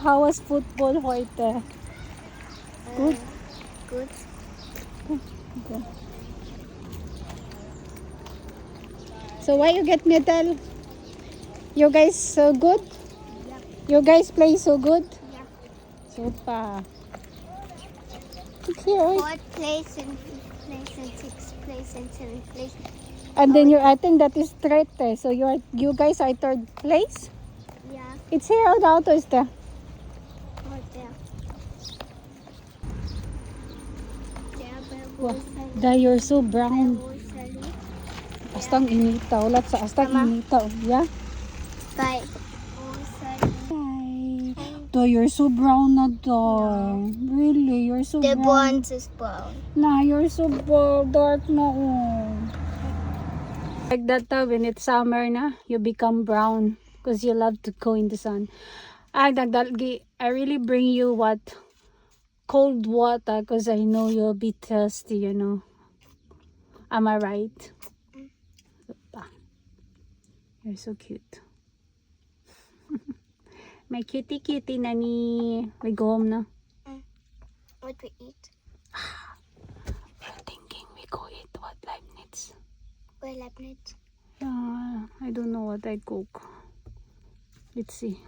how was football heute? Good? Good. Okay. So why you get medal? You guys so good? Yeah. You guys play so good? Yeah. Super. It's here, oy. Fourth place and fifth place and sixth place and seventh place. And then I think that is third. So you guys are third place? Yeah. It's here, oh, the auto is there. Right there. Wow. Dahil you're so brown. Astang inita. Ulat sa astang Mama. inita. Yeah? Bye. Hi. Do you're so brown na do. Really, you're so The brown. bronze is brown. Nah, you're so dark na oh. Like that when it's summer na, you become brown because you love to go in the sun. I really bring you what cold water because I know you'll be thirsty, you know. Am I right? You're so cute. My cutie nani. We go home na. What we eat? We're thinking we go eat what Leibniz. Where Leibniz? Yeah, I don't know what I cook. Let's see.